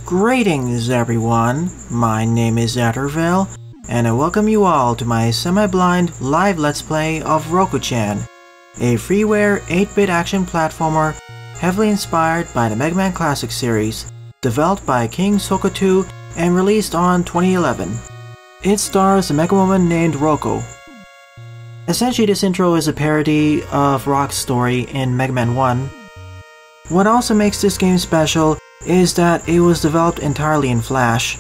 Greetings everyone, my name is Atterville, and I welcome you all to my semi-blind live let's play of Rokko-chan, a freeware 8-bit action platformer heavily inspired by the Mega Man Classic series, developed by King Soukutu and released on 2011. It stars a Mega Woman named Rokko. Essentially, this intro is a parody of Rock's story in Mega Man 1. What also makes this game special is that it was developed entirely in Flash.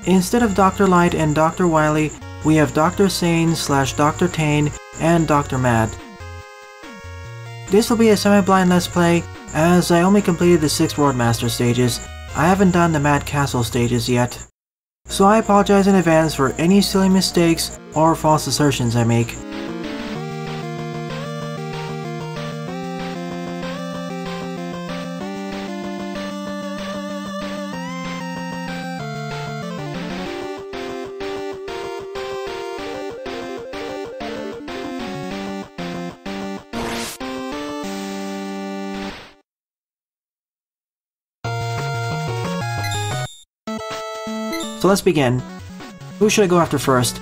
Instead of Dr. Light and Dr. Wily, we have Dr. Sane / Dr. Tane and Dr. Mad. This will be a semi-blind let's play, as I only completed the 6 Roadmaster stages. I haven't done the Mad Castle stages yet. So I apologize in advance for any silly mistakes or false assertions I make. So let's begin. Who should I go after first?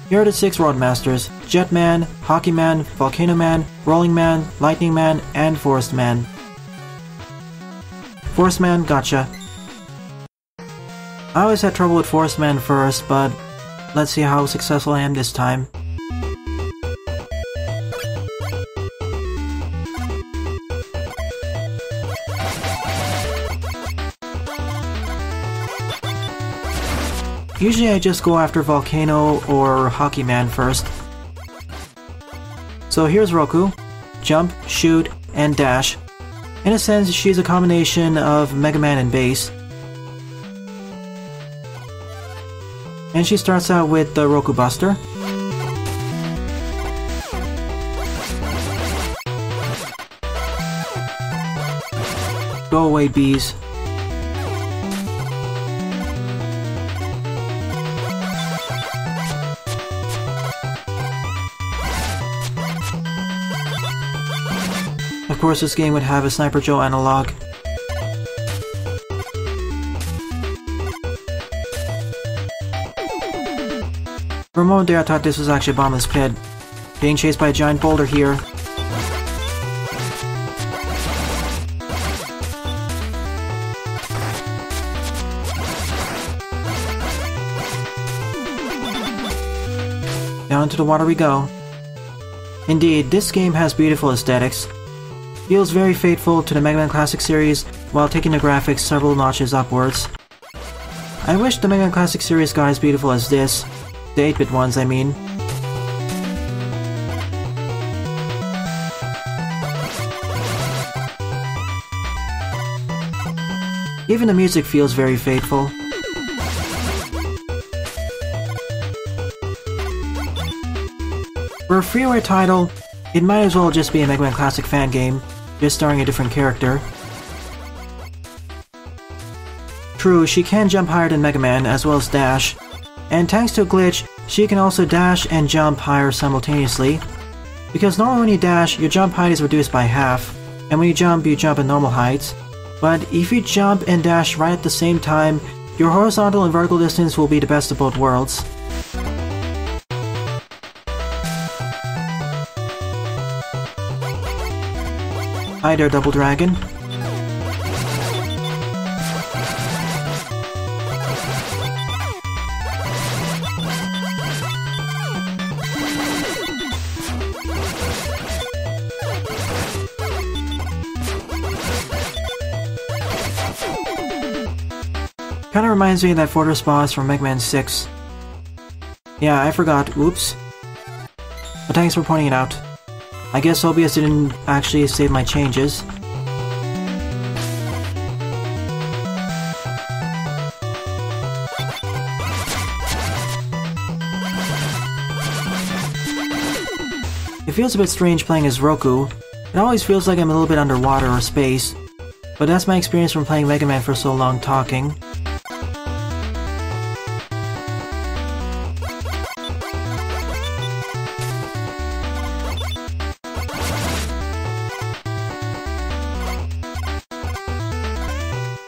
Here are the 6 Roadmasters: Jetman, Hockey Man, Volcano Man, Rolling Man, Lightning Man, and Forest Man. Forest Man, gotcha. I always had trouble with Forest Man first, but let's see how successful I am this time. Usually I just go after Volcano or Hockey Man first. So here's Rokko. Jump, shoot, and dash. In a sense, she's a combination of Mega Man and Bass. And she starts out with the Rokko Buster. Go away, bees. Of course, this game would have a Sniper Joe analog. For a moment there I thought this was actually a Bottomless Pit. Being chased by a giant boulder here. Down into the water we go. Indeed, this game has beautiful aesthetics. Feels very faithful to the Mega Man Classic series while taking the graphics several notches upwards. I wish the Mega Man Classic series got as beautiful as this. The 8-bit ones, I mean. Even the music feels very faithful. For a freeware title, it might as well just be a Mega Man Classic fan game, just starring a different character. True, she can jump higher than Mega Man as well as dash, and thanks to a glitch, she can also dash and jump higher simultaneously. Because normally when you dash, your jump height is reduced by half, and when you jump at normal heights. But if you jump and dash right at the same time, your horizontal and vertical distance will be the best of both worlds. Hi there, Double Dragon. Kinda reminds me of that Fortress boss from Mega Man 6. Yeah, I forgot, oops. But thanks for pointing it out. I guess OBS didn't actually save my changes. It feels a bit strange playing as Rokko. It always feels like I'm a little bit underwater or space, but that's my experience from playing Mega Man for so long talking.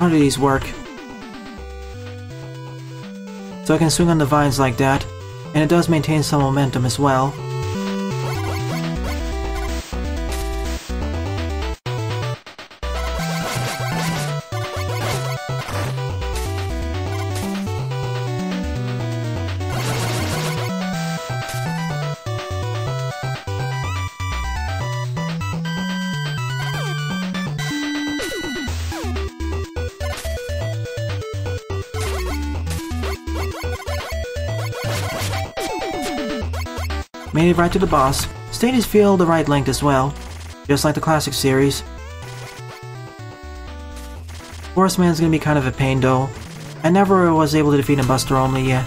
How do these work? So I can swing on the vines like that, and it does maintain some momentum as well. Made it right to the boss. Stages feel the right length as well, just like the classic series. Forest Man's gonna be kind of a pain though. I never was able to defeat him Buster only yet.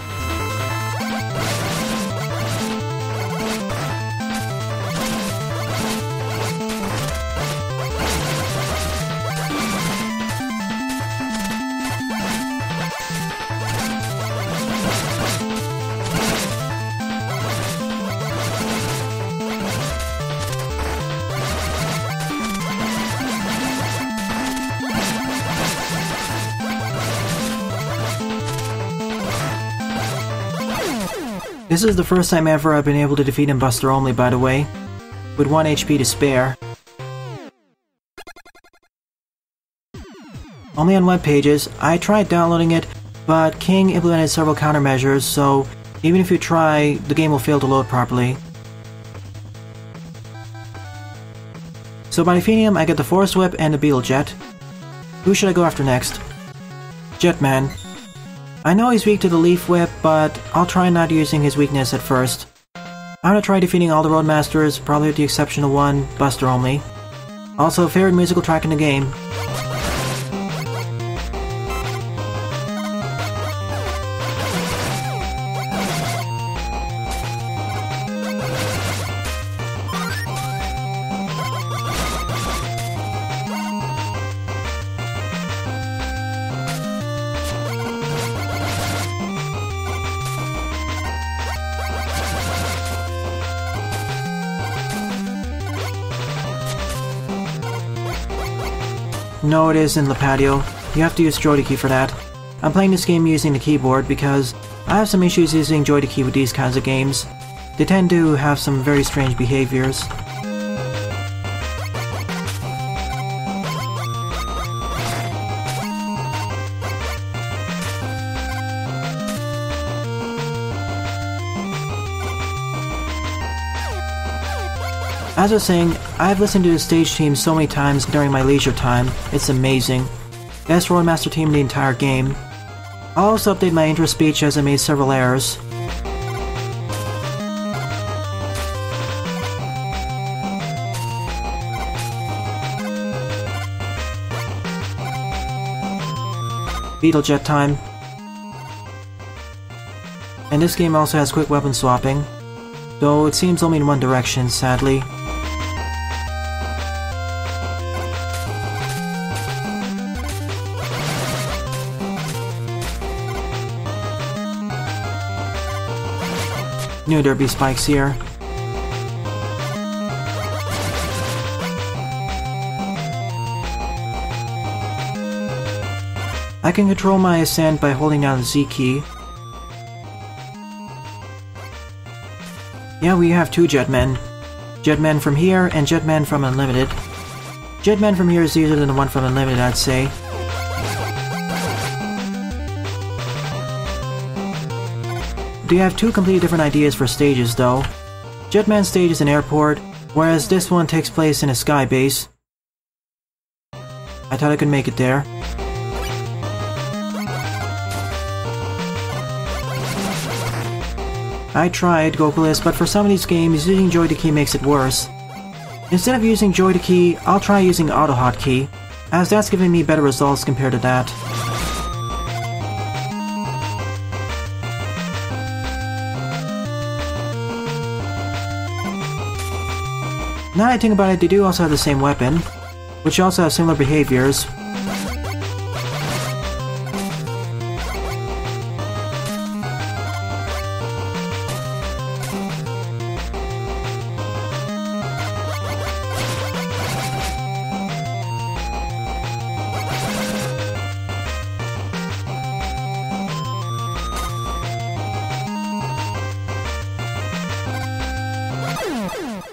This is the first time ever I've been able to defeat him Buster only, by the way, with 1 HP to spare. Only on web pages. I tried downloading it, but King implemented several countermeasures, so even if you try, the game will fail to load properly. So by defeating him, I get the Forest Whip and the Beetle Jet. Who should I go after next? Jetman. I know he's weak to the Leaf Whip, but I'll try not using his weakness at first. I'm gonna try defeating all the Roadmasters, probably with the exception of one, Buster only. Also, favorite musical track in the game. No, it isn't the patio. You have to use joy to key for that. I'm playing this game using the keyboard because I have some issues using joy to key with these kinds of games. They tend to have some very strange behaviors. As I was saying, I've listened to the stage team so many times during my leisure time, it's amazing. Best Roadmaster team in the entire game. I'll also update my intro speech as I made several errors. Beetle Jet time. And this game also has quick weapon swapping, though it seems only in one direction, sadly. Knew there'd be spikes here. I can control my ascent by holding down the Z key. Yeah, we have two Jetmen. Jetman from here and Jetman from Unlimited. Jetman from here is easier than the one from Unlimited, I'd say. They have two completely different ideas for stages, though. Jetman's stage is an airport, whereas this one takes place in a sky base. I thought I could make it there. I tried Gokulus, but for some of these games, using Joy to Key makes it worse. Instead of using Joy to Key, I'll try using Auto Hotkey, as that's giving me better results compared to that. Now that I think about it, they do also have the same weapon, which also have similar behaviors.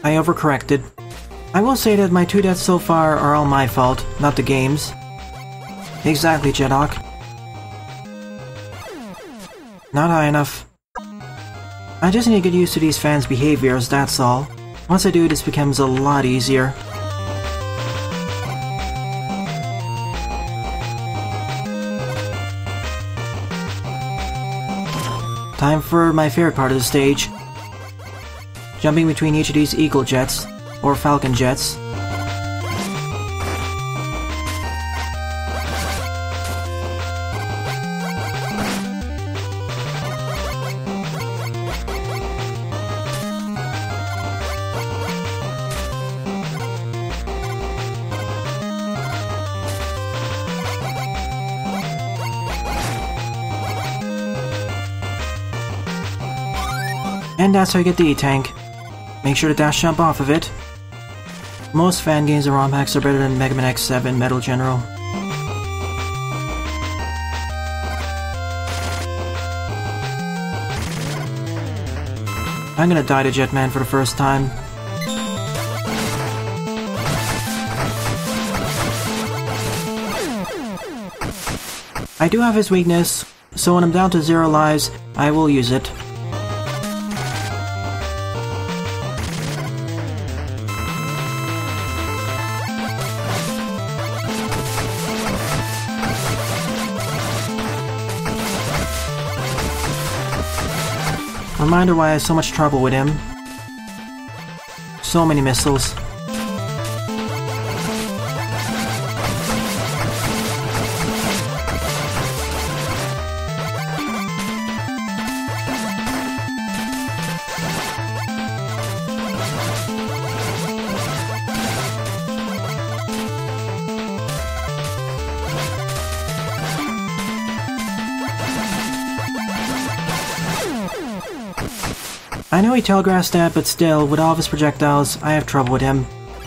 I overcorrected. I will say that my 2 deaths so far are all my fault, not the game's. Exactly, Jedok. Not high enough. I just need to get used to these fans' behaviors, that's all. Once I do, this becomes a lot easier. Time for my favorite part of the stage. Jumping between each of these Eagle Jets, or Falcon Jets. And that's how you get the E-Tank. Make sure to dash jump off of it. Most fan games and ROM hacks are better than Mega Man X7 Metal General. I'm gonna die to Jetman for the first time. I do have his weakness, so when I'm down to 0 lives, I will use it. Reminder why I have so much trouble with him. So many missiles. I know he telegraphs that, but still, with all of his projectiles, I have trouble with him.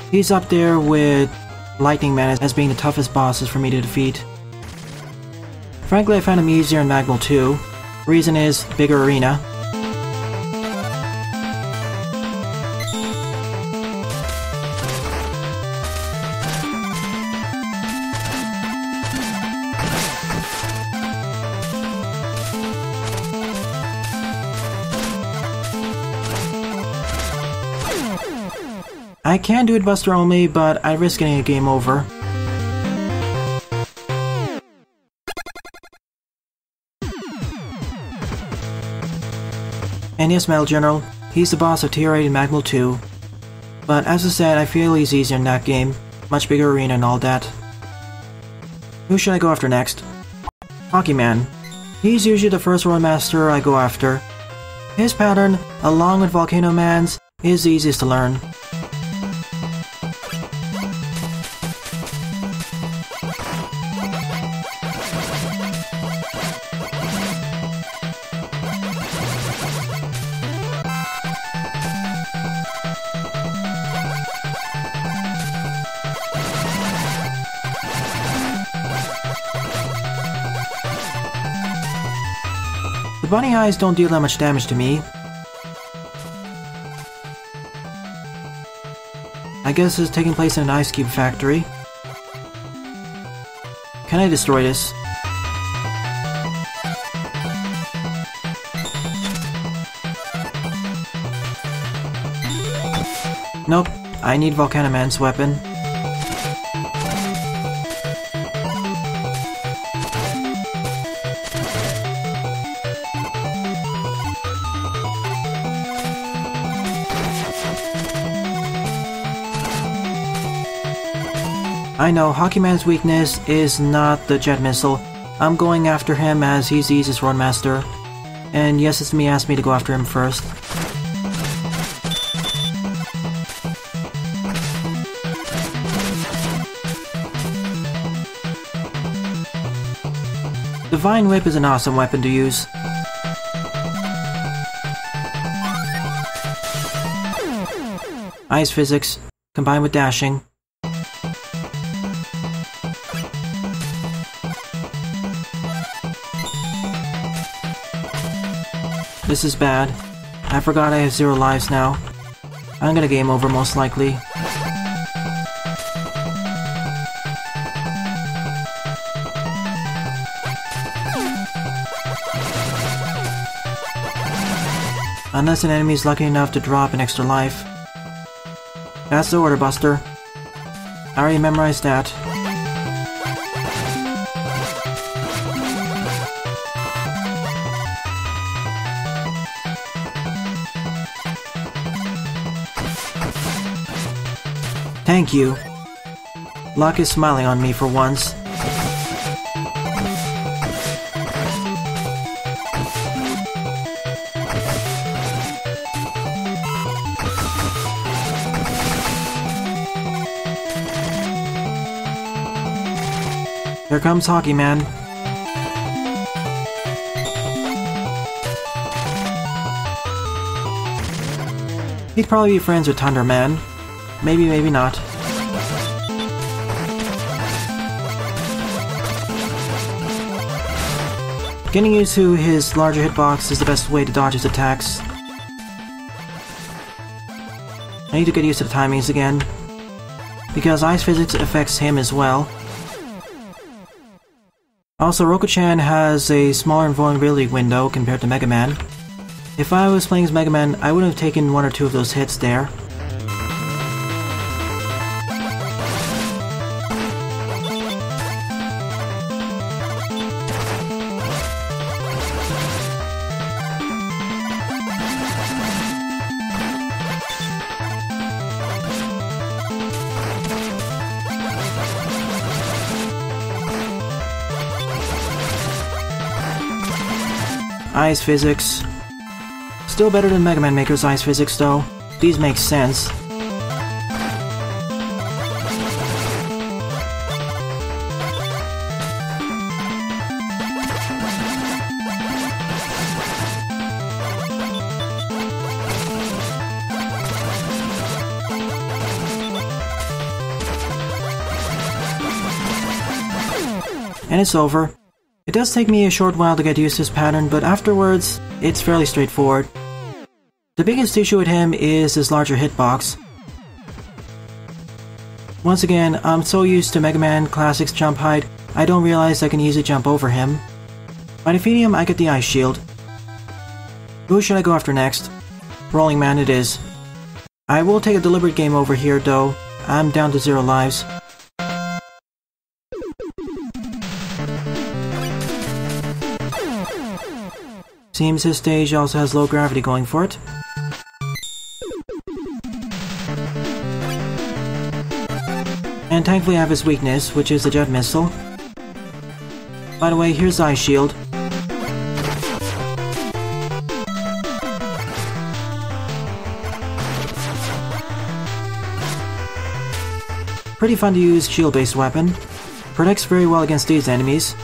He's up there with Lightning Man as being the toughest bosses for me to defeat. Frankly, I found him easier in Magmal 2. Reason is, bigger arena. I can do it Buster only, but I risk getting a game over. And yes, Metal General, he's the boss of Tier 8 in Magmal 2. But as I said, I feel he's easier in that game. Much bigger arena and all that. Who should I go after next? Hockey Man. He's usually the first Road Master I go after. His pattern, along with Volcano Man's, is the easiest to learn. The bunny eyes don't deal that much damage to me. I guess it's taking place in an ice cube factory. Can I destroy this? Nope, I need Volcano Man's weapon. I know, Hockey Man's weakness is not the jet missile. I'm going after him as he's the easiest Road Master. And yes, it's me asked me to go after him first. Divine Whip is an awesome weapon to use. Ice physics, combined with dashing. This is bad. I forgot I have 0 lives now. I'm gonna game over most likely. Unless an enemy is lucky enough to drop an extra life. That's the order, Buster. I already memorized that. Thank you. Luck is smiling on me for once. Here comes Hockey Man. He'd probably be friends with Thunder Man. Maybe, maybe not. Getting used to his larger hitbox is the best way to dodge his attacks. I need to get used to the timings again, because ice physics affects him as well. Also, Rokko-chan has a smaller invulnerability window compared to Mega Man. If I was playing as Mega Man, I would have taken one or two of those hits there. Ice physics. Still better than Mega Man Maker's ice physics though. These make sense. And it's over. It does take me a short while to get used to this pattern, but afterwards, it's fairly straightforward. The biggest issue with him is his larger hitbox. Once again, I'm so used to Mega Man Classic's jump height, I don't realize I can easily jump over him. By defeating him, I get the Ice Shield. Who should I go after next? Rolling Man it is. I will take a deliberate game over here though. I'm down to 0 lives. Seems his stage also has low gravity going for it. And thankfully I have his weakness, which is the jet missile. By the way, here's the Ice Shield. Pretty fun to use shield-based weapon. Protects very well against these enemies.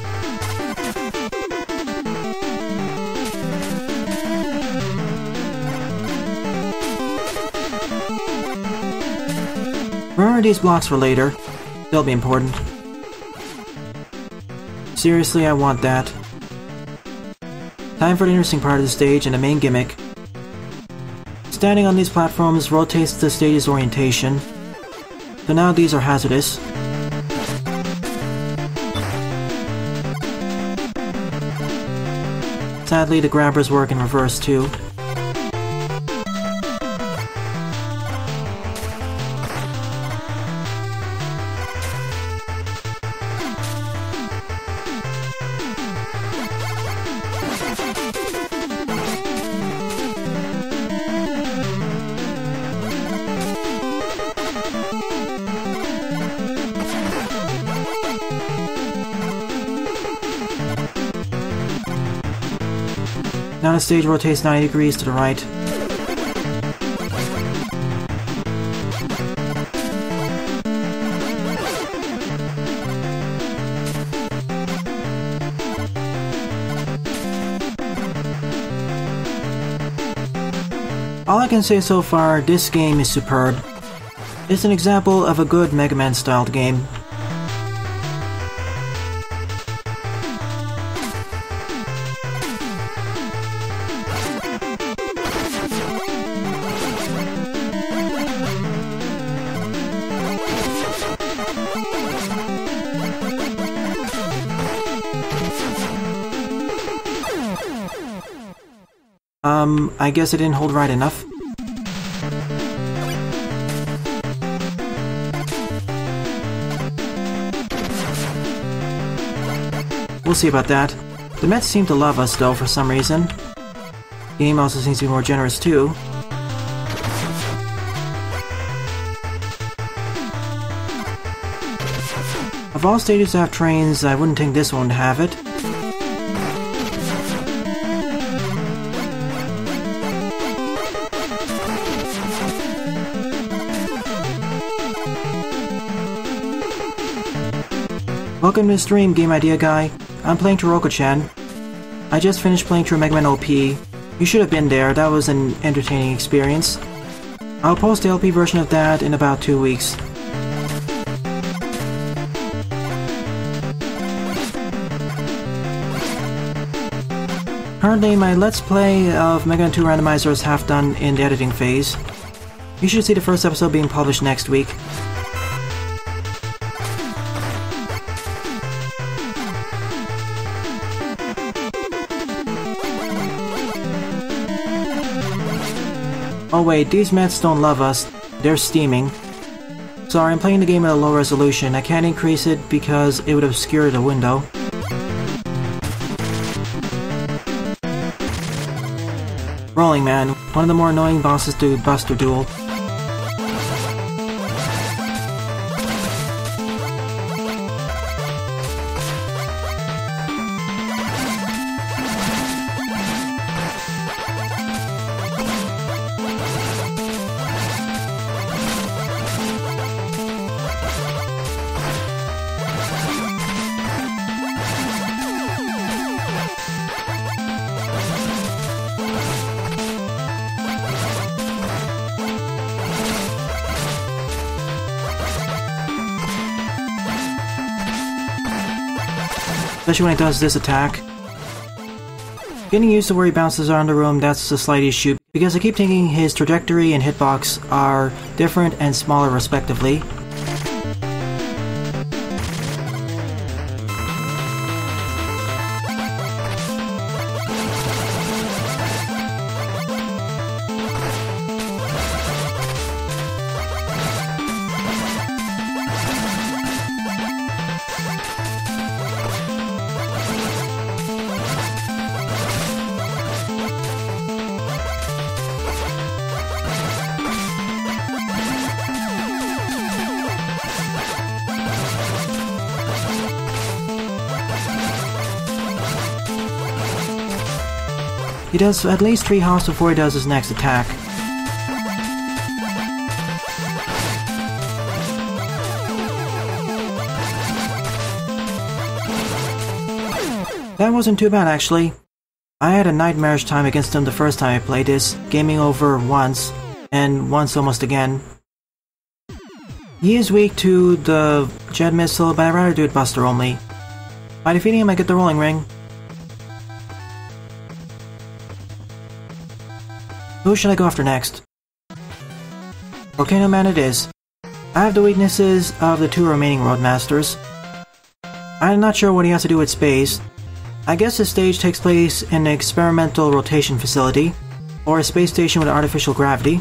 Remember these blocks for later. They'll be important. Seriously, I want that. Time for the interesting part of the stage and the main gimmick. Standing on these platforms rotates the stage's orientation. So now these are hazardous. Sadly, the grabbers work in reverse too. Now the stage rotates 90 degrees to the right. All I can say so far, this game is superb. It's an example of a good Mega Man styled game. I guess it didn't hold right enough. We'll see about that. The Mets seem to love us, though, for some reason. The game also seems to be more generous, too. Of all stadiums that have trains, I wouldn't think this one would have it. Welcome to the stream, Game Idea Guy. I'm playing through Rokko-chan. I just finished playing through Mega Man OP. You should have been there, that was an entertaining experience. I'll post the LP version of that in about 2 weeks. Currently, my Let's Play of Mega Man 2 Randomizer is half done in the editing phase. You should see the first episode being published next week. Oh wait, these Mets don't love us. They're steaming. Sorry, I'm playing the game at a low resolution. I can't increase it because it would obscure the window. Rolling Man, one of the more annoying bosses to Buster Duel. Especially when it does this attack. Getting used to where he bounces around the room, that's a slight issue, because I keep thinking his trajectory and hitbox are different and smaller respectively. He does at least 3 hops before he does his next attack. That wasn't too bad actually. I had a nightmarish time against him the first time I played this, gaming over once, and once almost again. He is weak to the jet missile, but I'd rather do it Buster only. By defeating him I get the rolling ring. Who should I go after next? Volcano Man it is. I have the weaknesses of the 2 remaining Roadmasters. I'm not sure what he has to do with space. I guess this stage takes place in an experimental rotation facility, or a space station with artificial gravity.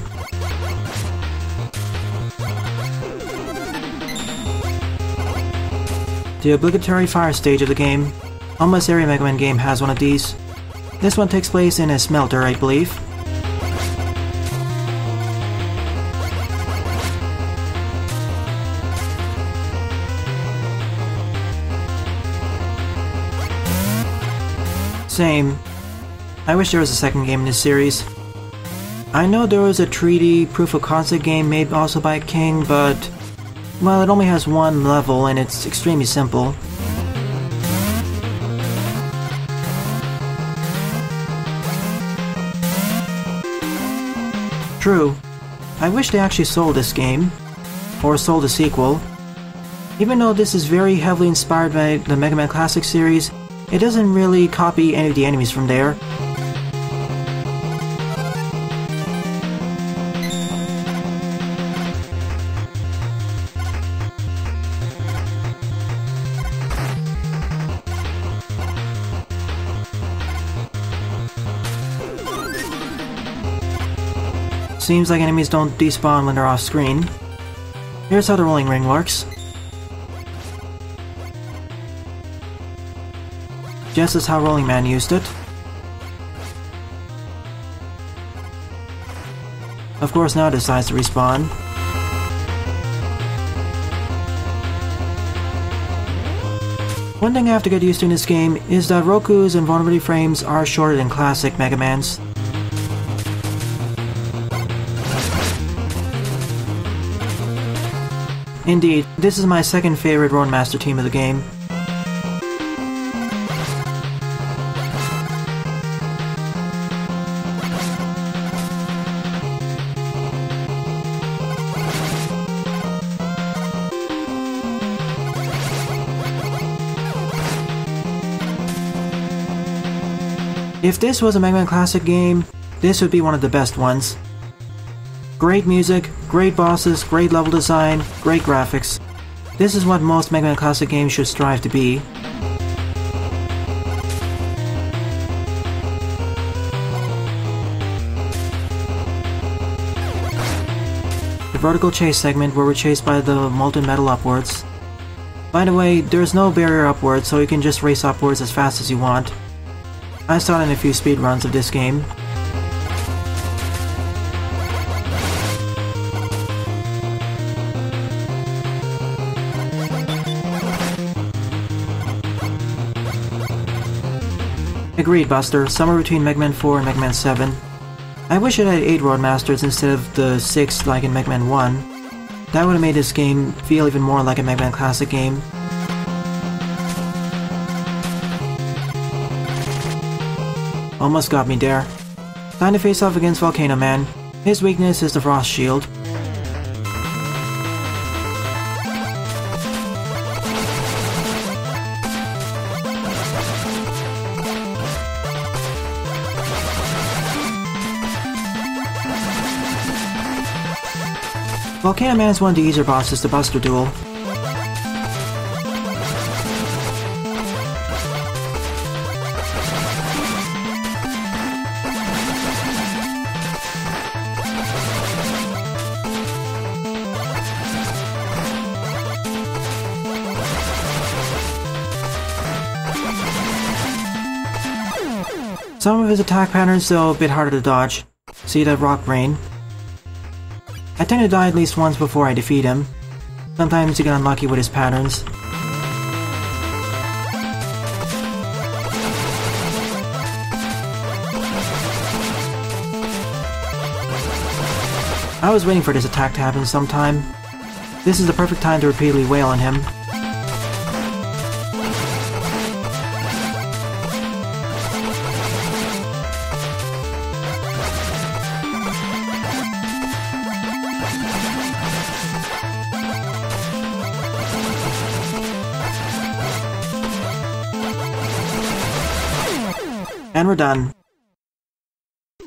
The obligatory fire stage of the game. Almost every Mega Man game has one of these. This one takes place in a smelter, I believe. Same. I wish there was a second game in this series. I know there was a 3D proof of concept game made also by King, but well, it only has 1 level and it's extremely simple. True. I wish they actually sold this game, or sold a sequel. Even though this is very heavily inspired by the Mega Man Classic series, it doesn't really copy any of the enemies from there. Seems like enemies don't despawn when they're off screen. Here's how the rolling ring works. Just as how Rolling Man used it. Of course now it decides to respawn. One thing I have to get used to in this game is that Rokko's invulnerability frames are shorter than classic Mega Man's. Indeed, this is my second favorite Roadmaster team of the game. If this was a Mega Man Classic game, this would be one of the best ones. Great music, great bosses, great level design, great graphics. This is what most Mega Man Classic games should strive to be. The vertical chase segment where we're chased by the molten metal upwards. By the way, there's no barrier upwards, so you can just race upwards as fast as you want. I saw it in a few speedruns of this game. Agreed, Buster. Somewhere between Mega Man 4 and Mega Man 7. I wish it had 8 Roadmasters instead of the 6 like in Mega Man 1. That would have made this game feel even more like a Mega Man Classic game. Almost got me there. Time to face off against Volcano Man. His weakness is the Frost Shield. Volcano Man is one of the easier bosses to Buster duel. Some of his attack patterns though a bit harder to dodge. See that rock brain? I tend to die at least once before I defeat him. Sometimes you get unlucky with his patterns. I was waiting for this attack to happen sometime. This is the perfect time to repeatedly wail on him. And we're done.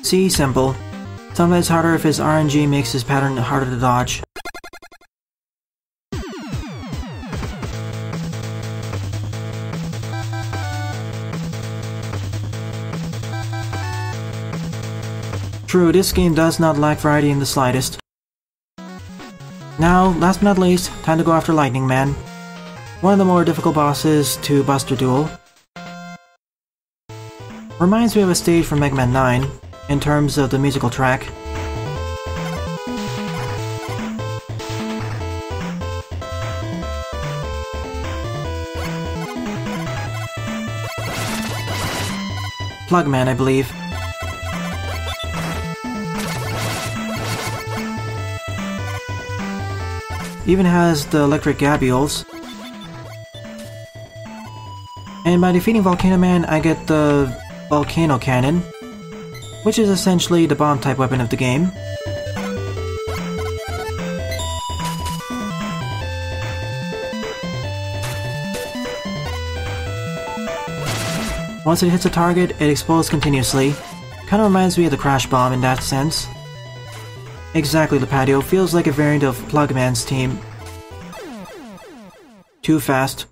See, simple. Sometimes harder if his RNG makes his pattern harder to dodge. True, this game does not lack variety in the slightest. Now, last but not least, time to go after Lightning Man. One of the more difficult bosses to Buster duel. Reminds me of a stage from Mega Man 9, in terms of the musical track. Plugman, I believe. Even has the electric gabules. And by defeating Volcano Man, I get the Volcano Cannon, which is essentially the bomb-type weapon of the game. Once it hits a target, it explodes continuously. Kinda reminds me of the Crash Bomb in that sense. Exactly, Lepadio. Feels like a variant of Plugman's team. Too fast.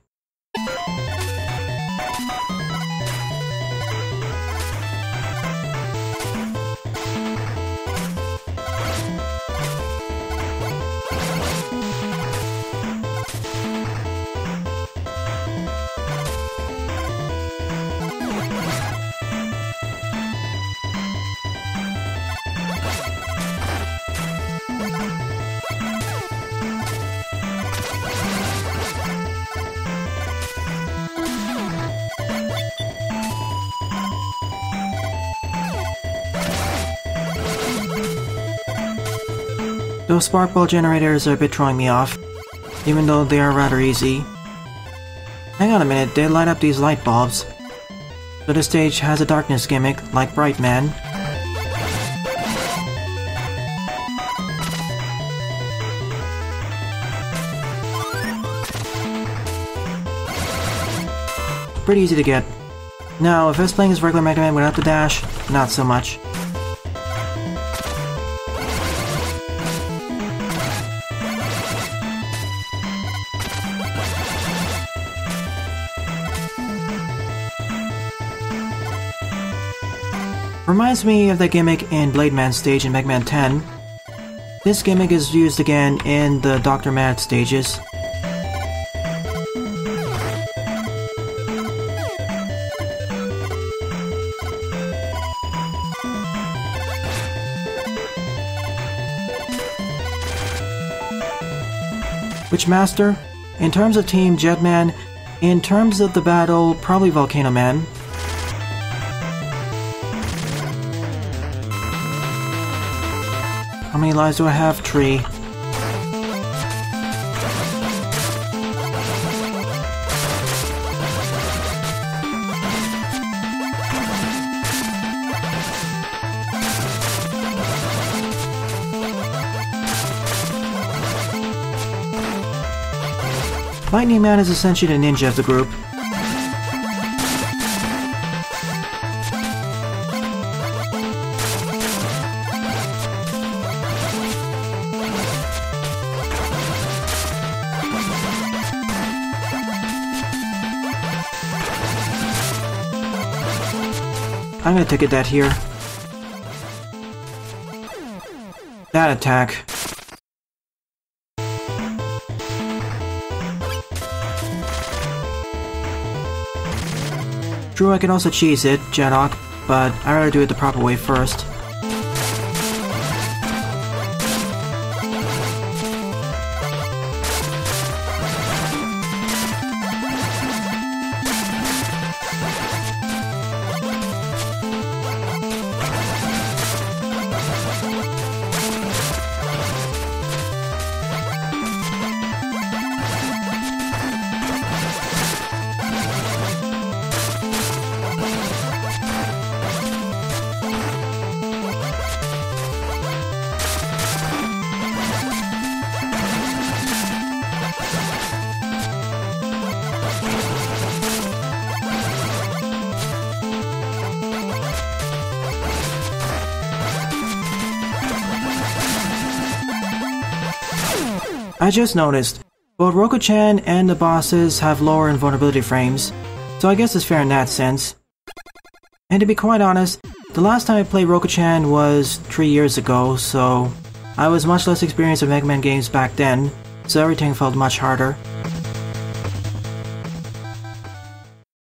Those spark ball generators are a bit throwing me off, even though they are rather easy. Hang on a minute, they light up these light bulbs. So this stage has a darkness gimmick, like Bright Man. Pretty easy to get. Now, if I was playing as regular Mega Man without the dash, not so much. Reminds me of the gimmick in Blade Man stage in Mega Man 10. This gimmick is used again in the Dr. Mad stages. Which master? In terms of Team Jetman, in terms of the battle, probably Volcano Man. How many lives do I have? 3. Lightning Man is essentially the ninja of the group. I'm gonna take a death here. That attack. True, I can also cheese it, Jedok, but I'd rather do it the proper way first. I just noticed, both Rokko-chan and the bosses have lower invulnerability frames, so I guess it's fair in that sense. And to be quite honest, the last time I played Rokko-chan was 3 years ago, so I was much less experienced with Mega Man games back then, so everything felt much harder.